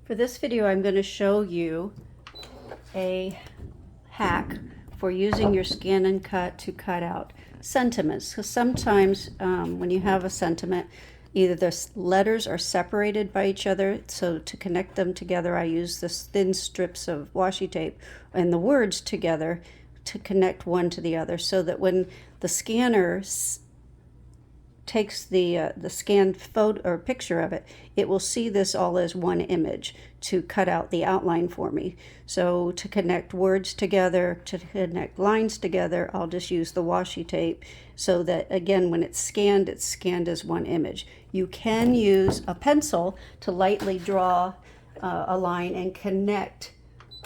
For this video, I'm going to show you a hack for using your ScanNCut to cut out sentiments. Because sometimes when you have a sentiment, either the letters are separated by each other, so to connect them together I use this thin strips of washi tape, and the words together to connect one to the other, so that when the scanner takes the scanned photo or picture of it, it will see this all as one image to cut out the outline for me. So to connect words together, to connect lines together, I'll just use the washi tape so that, again, when it's scanned as one image. You can use a pencil to lightly draw a line and connect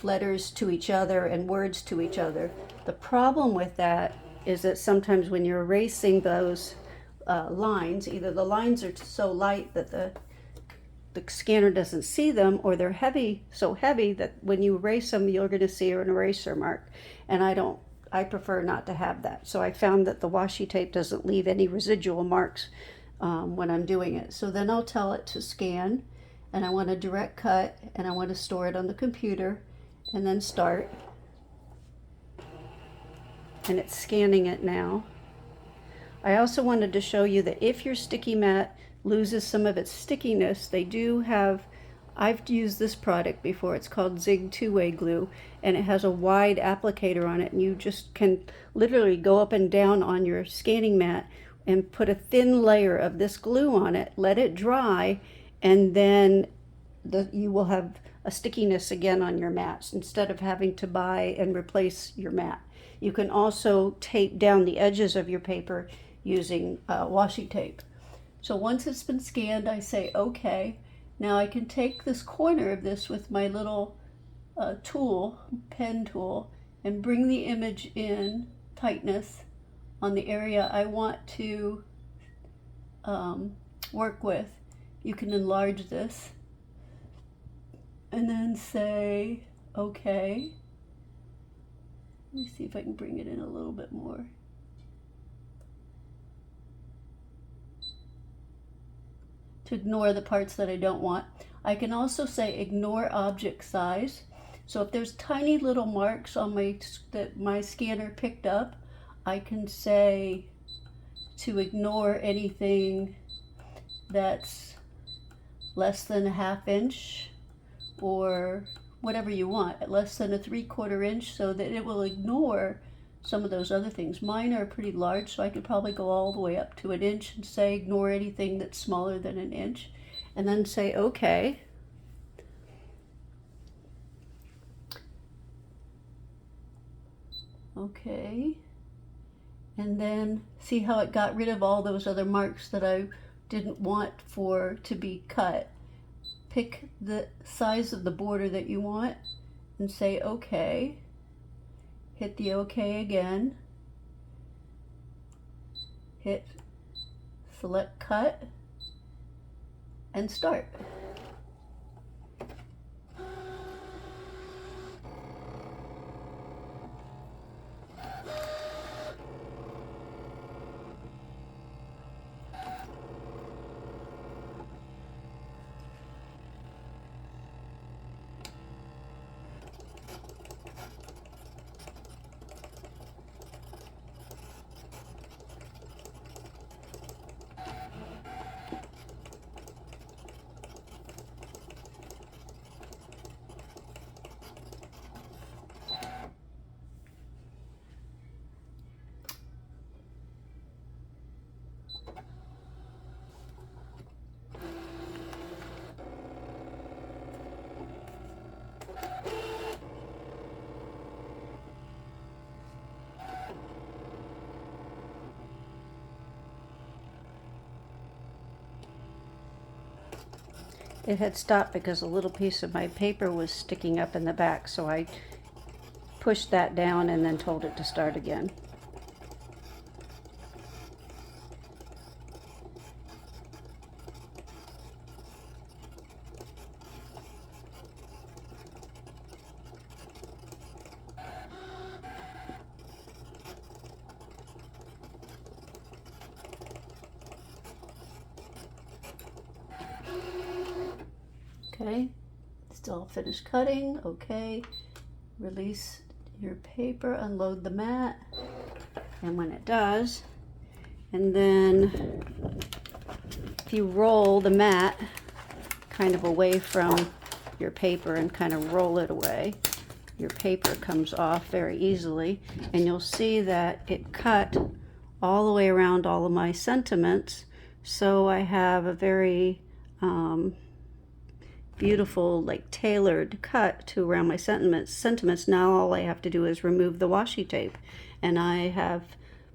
letters to each other and words to each other. The problem with that is that sometimes when you're erasing those lines, either the lines are so light that the scanner doesn't see them, or they're heavy, so heavy that when you erase them you're going to see an eraser mark, and I prefer not to have that. So I found that the washi tape doesn't leave any residual marks when I'm doing it. So then I'll tell it to scan, and I want to direct cut, and I want to store it on the computer, and then start, and it's scanning it now. I also wanted to show you that if your sticky mat loses some of its stickiness, they do have, I've used this product before, it's called Zig two-way glue, and it has a wide applicator on it, and you just can literally go up and down on your scanning mat and put a thin layer of this glue on it, let it dry, and then you will have a stickiness again on your mats instead of having to buy and replace your mat. You can also tape down the edges of your paper using washi tape. So once it's been scanned, I say okay. Now I can take this corner of this with my little pen tool, and bring the image in tightness on the area I want to work with. You can enlarge this and then say okay. Let me see if I can bring it in a little bit more. To ignore the parts that I don't want. I can also say ignore object size. So if there's tiny little marks on that my scanner picked up, I can say to ignore anything that's less than a ½ inch, or whatever you want, less than a 3/4 inch, so that it will ignore some of those other things. Mine are pretty large, so I could probably go all the way up to 1 inch and say ignore anything that's smaller than 1 inch, and then say okay. Okay, and then see how it got rid of all those other marks that I didn't want to be cut. Pick the size of the border that you want and say okay. Hit the OK again. Hit select cut and start. It had stopped because a little piece of my paper was sticking up in the back, so I pushed that down and then told it to start again. Okay, Still finished cutting. Okay. Release your paper, unload the mat, and when it does, and then if you roll the mat kind of away from your paper and kind of roll it away, your paper comes off very easily, and you'll see that it cut all the way around all of my sentiments. So I have a very beautiful, like tailored cut to around my sentiments. Now all I have to do is remove the washi tape, and I have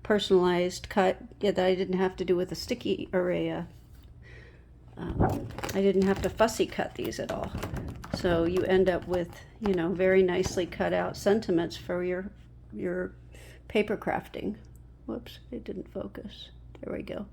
personalized cut that I didn't have to do with a sticky array. I didn't have to fussy cut these at all. So you end up with, you know, very nicely cut out sentiments for your paper crafting. Whoops, it didn't focus. There we go.